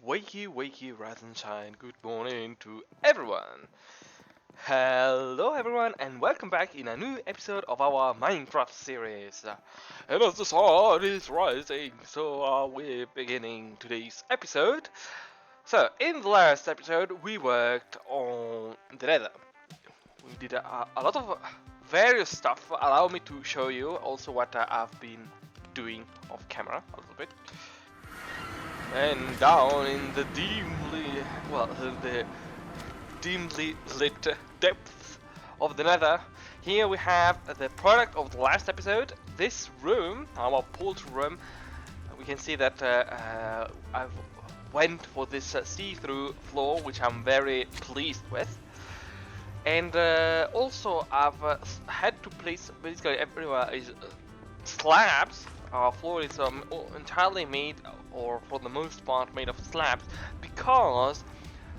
Wakey, wakey, rise and shine. Good morning to everyone. Hello, everyone, and welcome back in a new episode of our Minecraft series. And as the sun is rising, so are we beginning today's episode. So, in the last episode, we worked on the Nether. We did a lot of various stuff. Allow me to show you also what I've been doing off camera a little bit. And down in the dimly lit depths of the Nether, here we have the product of the last episode. This room, our poultry room, we can see that I've went for this see-through floor, which I'm very pleased with. And also I've had to place basically everywhere is slabs. Our floor is entirely made, or for the most part, made of slabs, because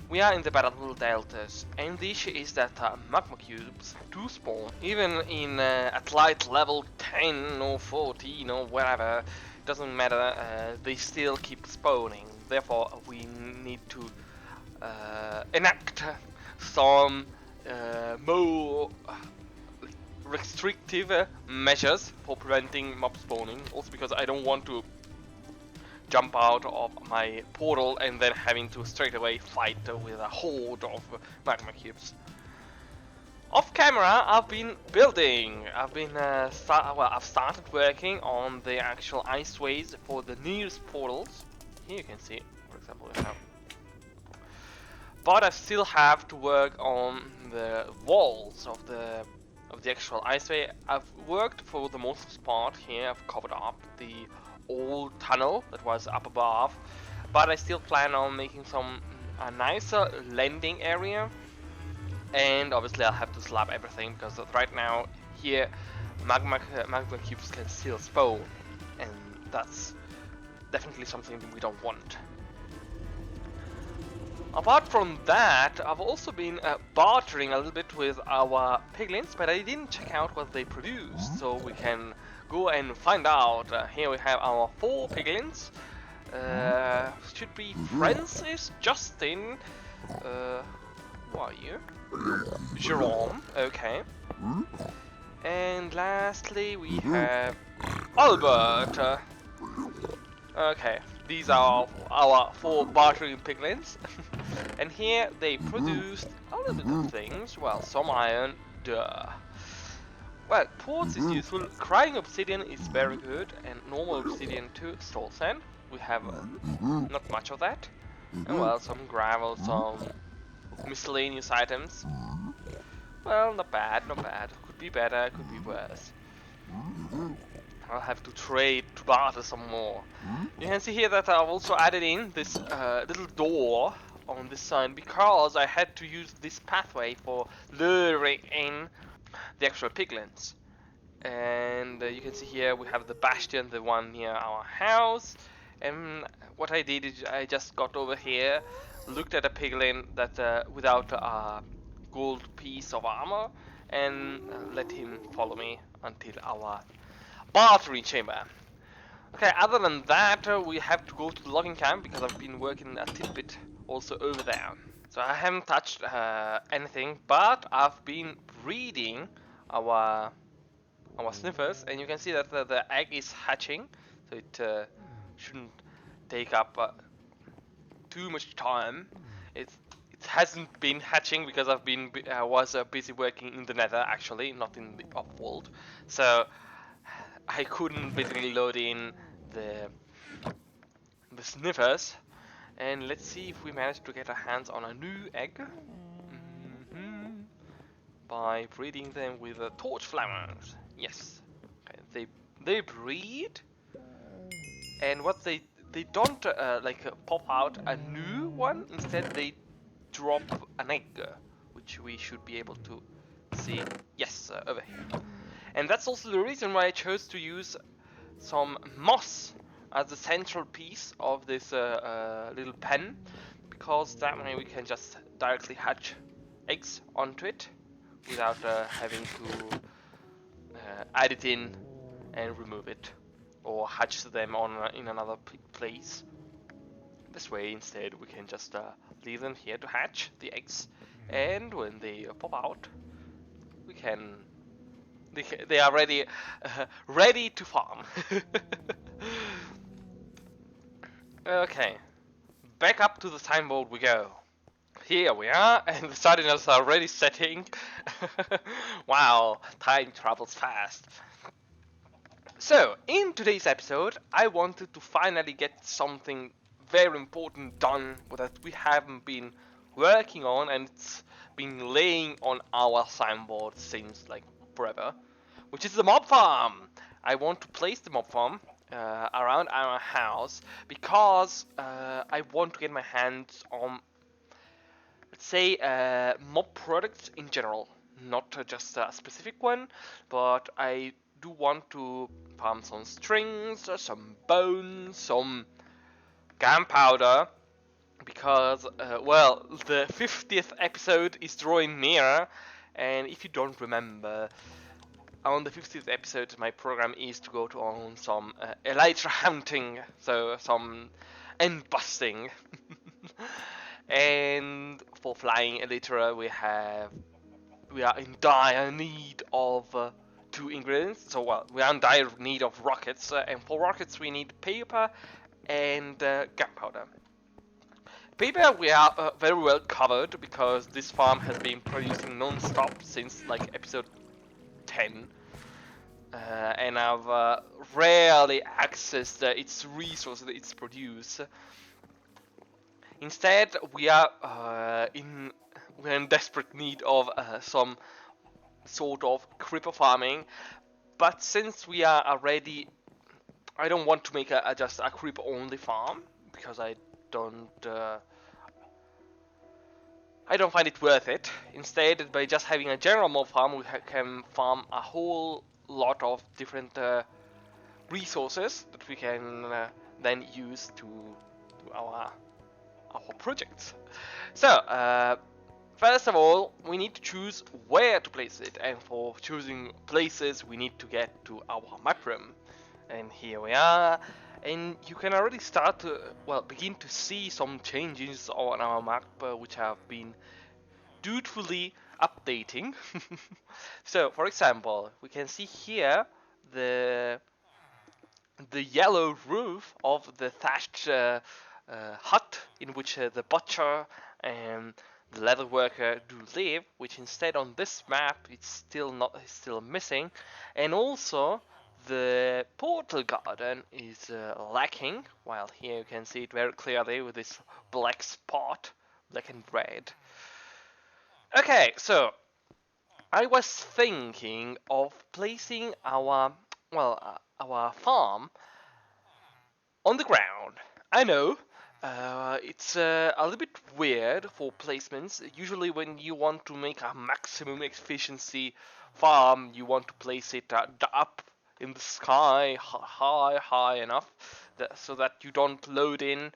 we are in the battle deltas, and the issue is that magma cubes do spawn, even in at light level 10 or 14 or wherever. It doesn't matter. They still keep spawning. Therefore, we need to enact some more restrictive measures for preventing mob spawning. Also because I don't want to jump out of my portal and then having to straight away fight with a horde of magma cubes. Off camera, I've been building. I've started working on the actual iceways for the nearest portals. Here you can see, for example, we have. But I still have to work on the walls of the actual iceway. I've worked for the most part here. I've covered up the old tunnel that was up above, but I still plan on making a nicer landing area. And obviously I'll have to slab everything, because right now here magma cubes can still spawn, and that's definitely something we don't want. Apart from that, I've also been bartering a little bit with our piglins, but I didn't check out what they produce, so we can go and find out. Here we have our 4 piglins. Should be Francis, Justin, who are you? Jerome, okay. And lastly we have Albert. Okay, these are our 4 bartering piglins. And here they produced a little bit of things. Well, some iron, duh. Well, quartz is useful, crying obsidian is very good, and normal obsidian too, soul sand. We have not much of that. And well, some gravel, some miscellaneous items. Well, not bad, not bad. Could be better, could be worse. I'll have to trade to barter some more. You can see here that I've also added in this little door on this side, because I had to use this pathway for luring in the actual piglins. And you can see here we have the bastion, the one near our house. And what I did is I just got over here, looked at a piglin that without a gold piece of armor, and let him follow me until our bartering chamber. Okay, other than that, we have to go to the logging camp, because I've been working a tidbit also over there. So I haven't touched anything, but I've been breeding our sniffers, and you can see that the egg is hatching, so it shouldn't take up too much time. It hasn't been hatching because I was busy working in the Nether, actually, not in the off-world, so I couldn't basically load in the sniffers. And let's see if we manage to get our hands on a new egg by breeding them with torch flowers. Yes, okay. They breed, and what they don't pop out a new one. Instead, they drop an egg, which we should be able to see. Yes, over here. And that's also the reason why I chose to use some moss as the central piece of this little pen, because that way we can just directly hatch eggs onto it without having to add it in and remove it, or hatch them on in another place. This way, instead, we can just leave them here to hatch the eggs, and when they pop out, we can. They are ready, ready to farm. Okay, back up to the signboard we go. Here we are, and the sardines are already setting. Wow, time travels fast. So, in today's episode, I wanted to finally get something very important done that we haven't been working on, and it's been laying on our signboard since like forever, which is the mob farm. I want to place the mob farm around our house because I want to get my hands on, let's say, mob products in general, not just a specific one, but I do want to farm some strings, some bones, some gunpowder, because, well, the 50th episode is drawing nearer, and if you don't remember, on the 50th episode, my program is to go to on some elytra hunting, so some end busting. And for flying elytra, we are in dire need of 2 ingredients. So, well, we are in dire need of rockets, and for rockets we need paper and gunpowder. Paper we are very well covered because this farm has been producing non-stop since like episode 10. And I've rarely accessed its resources that it's produced. Instead, we're in desperate need of some sort of creeper farming. But since we are already, I don't want to make just a creeper only farm because I don't find it worth it. Instead, by just having a general mob farm, we can farm a whole lot of different resources that we can then use to our projects. So, first of all, we need to choose where to place it, and for choosing places, we need to get to our map room. And here we are, and you can already start to, well, begin to see some changes on our map, which have been dutifully updating. So, for example, we can see here the yellow roof of the thatched hut in which the butcher and the leather worker do live, which instead on this map it's still missing, and also the portal garden is lacking. While here you can see it very clearly with this black spot, black and red. Okay, so I was thinking of placing our farm on the ground. I know, it's a little bit weird for placements. Usually when you want to make a maximum efficiency farm, you want to place it up in the sky, high enough, so that you don't load in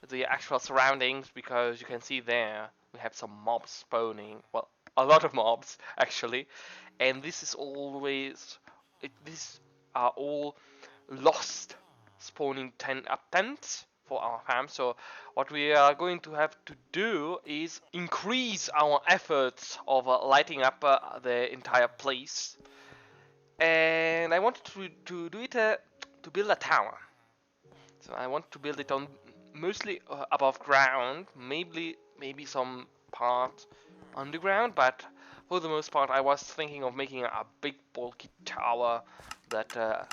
the actual surroundings, because you can see there we have some mobs spawning. Well, a lot of mobs actually, and these are all lost spawning tents for our farm. So what we are going to have to do is increase our efforts of lighting up the entire place. And I wanted to do it to build a tower. So I want to build it on mostly above ground, maybe some part underground, but for the most part I was thinking of making a big bulky tower that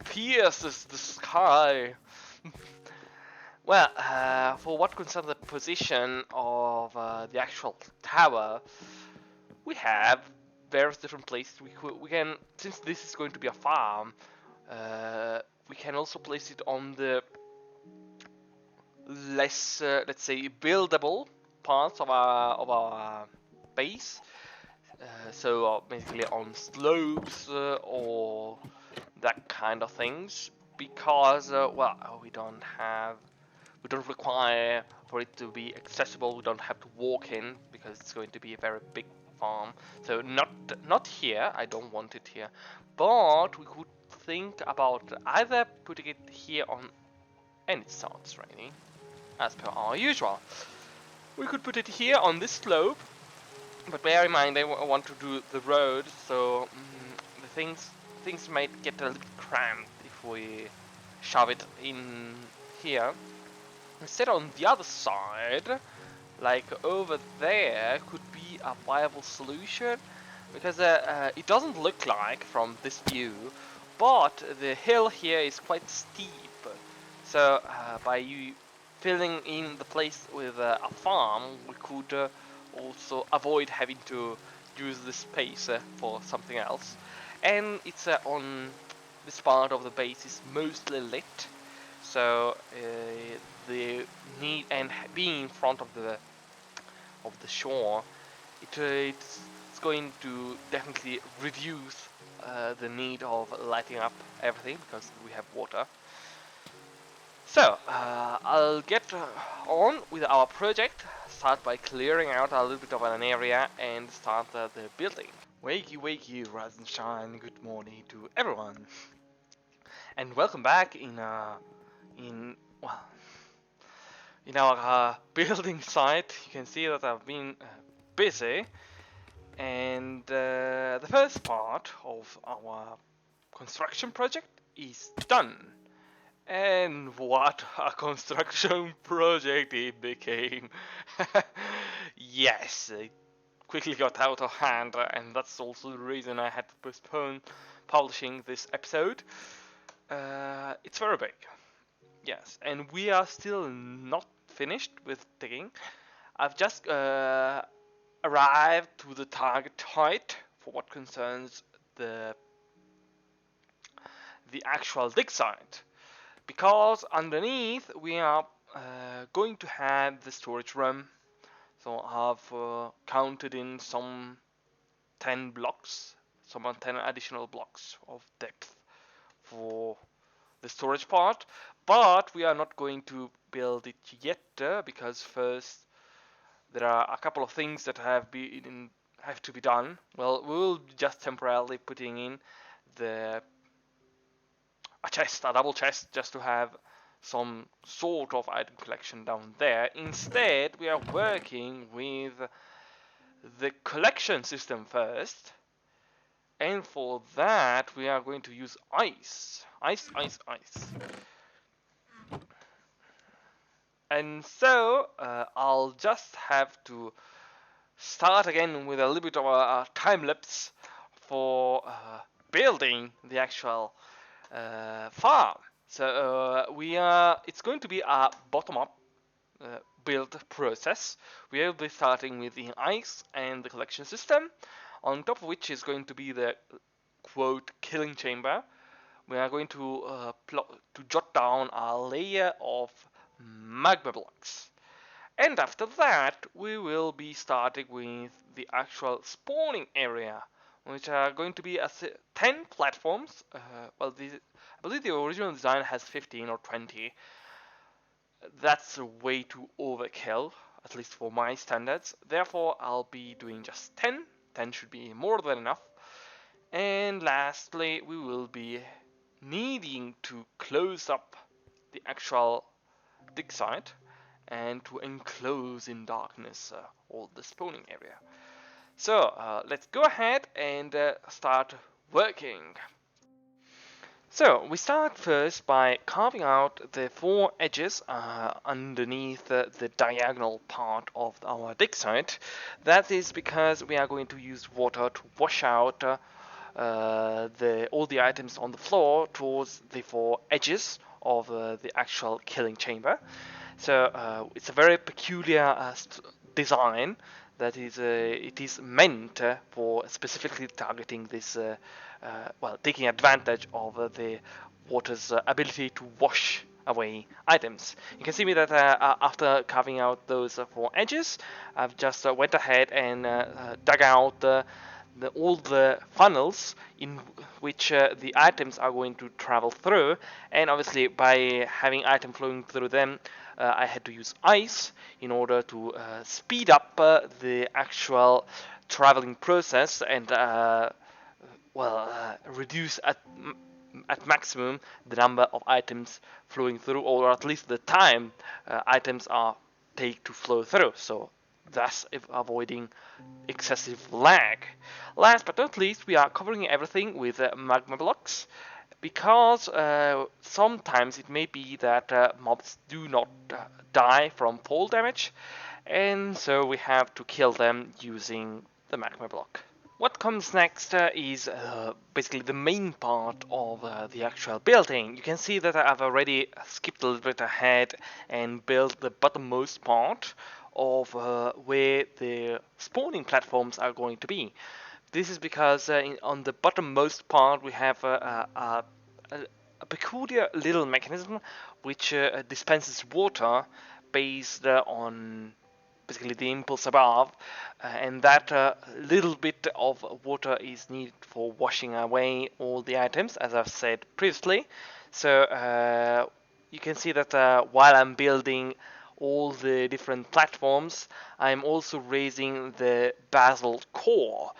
pierces the sky. Well, for what concerns the position of the actual tower, we have various different places. We can, since this is going to be a farm, we can also place it on the less, let's say, buildable parts of our base. So basically on slopes or that kind of things, because well, we don't require for it to be accessible. We don't have to walk in because it's going to be a very big farm. So not here. I don't want it here, but we could think about either putting it here on and it starts raining, as per our usual. We could put it here on this slope, but bear in mind I want to do the road, so the things might get a little bit cramped if we shove it in here. Instead, on the other side, like over there, could be a viable solution, because it doesn't look like from this view, but the hill here is quite steep. So by you filling in the place with a farm, we could also avoid having to use this space for something else. And it's on this part of the base is mostly lit, so the need and being in front of the shore, it's going to definitely reduce the need of lighting up everything because we have water. So I'll get on with our project. Start by clearing out a little bit of an area and start the building. Wakey wakey, rise and shine. Good morning to everyone, and welcome back in well, in our building site. You can see that I've been busy, and the first part of our construction project is done. And what a construction project it became. Yes, it quickly got out of hand, and that's also the reason I had to postpone publishing this episode. It's very big. Yes, and we are still not finished with digging. I've just arrived to the target height for what concerns the actual dig site, because underneath we are going to have the storage room. So I've counted in some 10 blocks, some 10 additional blocks of depth for the storage part, but we are not going to build it yet because first there are a couple of things that have to be done. Well, we will be just temporarily putting in a double chest, just to have some sort of item collection down there. Instead, we are working with the collection system first, and for that we are going to use ice. And so I'll just have to start again with a little bit of a time lapse for building the actual farm. So it's going to be a bottom-up build process. We will be starting with the ice and the collection system, on top of which is going to be the quote killing chamber. We are going to jot down a layer of magma blocks, and after that we will be starting with the actual spawning area, which are going to be 10 platforms. I believe the original design has 15 or 20. That's way too overkill, at least for my standards. Therefore, I'll be doing just 10. 10 should be more than enough. And lastly, we will be needing to close up the actual dig site and to enclose in darkness all the spawning area. So let's go ahead and start working. So we start first by carving out the 4 edges underneath the diagonal part of our dig site. That is because we are going to use water to wash out all the items on the floor towards the 4 edges of the actual killing chamber. So it's a very peculiar design that is it is meant for specifically targeting this taking advantage of the water's ability to wash away items. You can see me that after carving out those 4 edges, I've just went ahead and dug out all the funnels in which the items are going to travel through, and obviously by having item flowing through them, I had to use ice in order to speed up the actual traveling process and reduce at maximum the number of items flowing through, or at least the time items are take to flow through, so thus avoiding excessive lag. Last but not least, we are covering everything with magma blocks, because sometimes it may be that mobs do not die from fall damage, and so we have to kill them using the magma block. What comes next is basically the main part of the actual building. You can see that I've already skipped a little bit ahead and built the bottommost part of where the spawning platforms are going to be. This is because on the bottommost part we have a peculiar little mechanism which dispenses water based on basically the impulse above, and that little bit of water is needed for washing away all the items, as I've said previously. So you can see that while I'm building all the different platforms, I'm also raising the basalt core.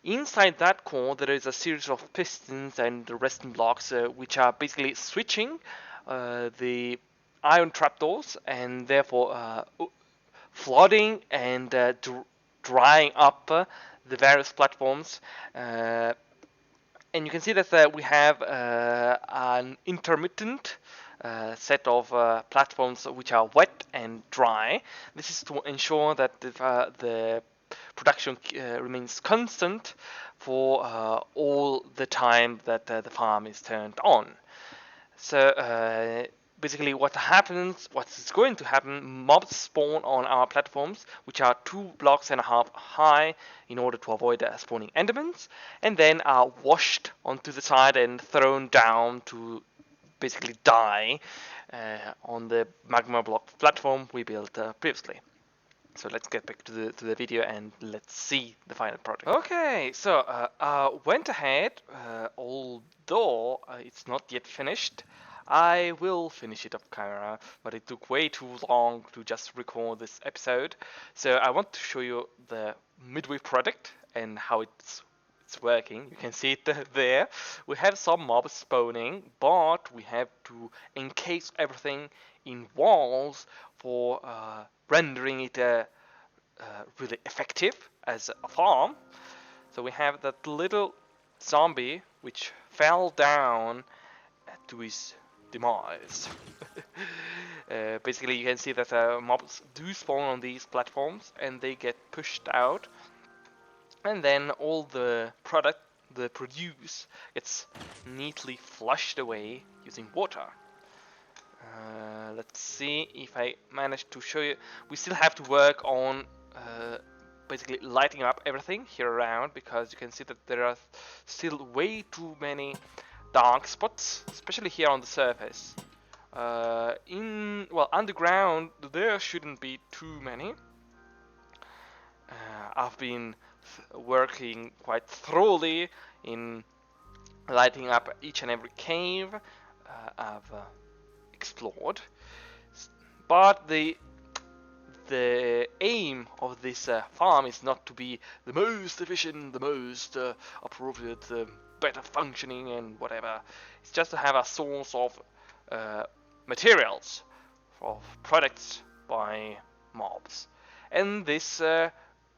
Inside that core there is a series of pistons and resting blocks which are basically switching the iron trapdoors, and therefore flooding and drying up the various platforms. And you can see that we have an intermittent set of platforms which are wet and dry. This is to ensure that the production remains constant for all the time that the farm is turned on. So basically what is going to happen, mobs spawn on our platforms, which are 2.5 blocks high in order to avoid spawning endermans, and then are washed onto the side and thrown down to basically die on the magma block platform we built previously. So let's get back to the video and let's see the final product. Okay, so I went ahead, although it's not yet finished. I will finish it off camera, but it took way too long to just record this episode. So I want to show you the midway product and how it's working. You can see it there. We have some mobs spawning, but we have to encase everything in walls for rendering it really effective as a farm. So we have that little zombie which fell down to his demise. Basically, you can see that mobs do spawn on these platforms and they get pushed out, and then all the produce gets neatly flushed away using water. Let's see if I manage to show you. We still have to work on basically lighting up everything here around, because you can see that there are still way too many dark spots, especially here on the surface. Underground there shouldn't be too many. I've been working quite thoroughly in lighting up each and every cave I've explored, but the aim of this farm is not to be the most efficient, the most appropriate, better functioning and whatever. It's just to have a source of materials, of products by mobs, and this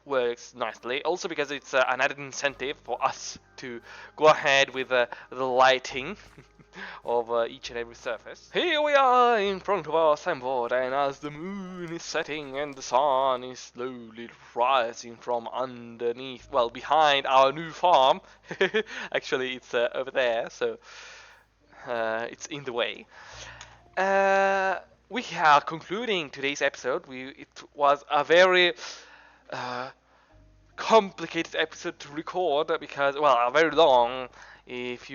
works nicely. Also because it's an added incentive for us to go ahead with the lighting of each and every surface. Here we are in front of our signboard, and as the moon is setting and the sun is slowly rising from underneath, well, behind our new farm. Actually, it's over there, so it's in the way. We are concluding today's episode. It was a very complicated episode to record, because, well, very long. If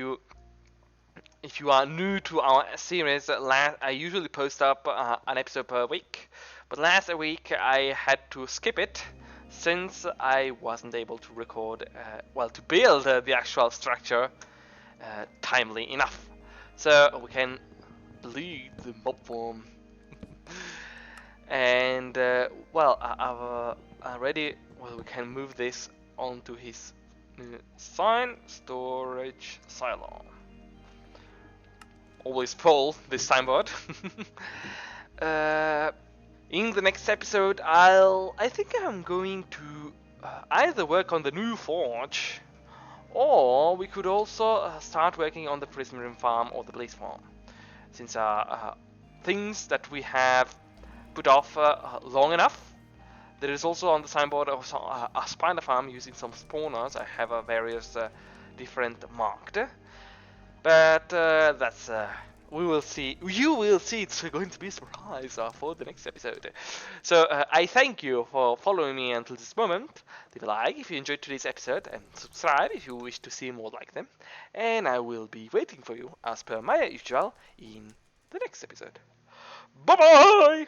you are new to our series, I usually post up an episode per week, but last week I had to skip it since I wasn't able to record, to build the actual structure timely enough, so we can bleed the mob form. And I've already, we can move this onto his sign storage silo. always pull this signboard. In the next episode, I think I'm going to either work on the new forge, or we could also start working on the prismarine farm or the blaze farm, since things that we have put off long enough. There is also on the signboard also a spider farm using some spawners. I have various different marked, but that's we will see. You will see. It's going to be a surprise for the next episode. So I thank you for following me until this moment. Leave a like if you enjoyed today's episode, and subscribe if you wish to see more like them. And I will be waiting for you as per my usual in the next episode. Bye bye.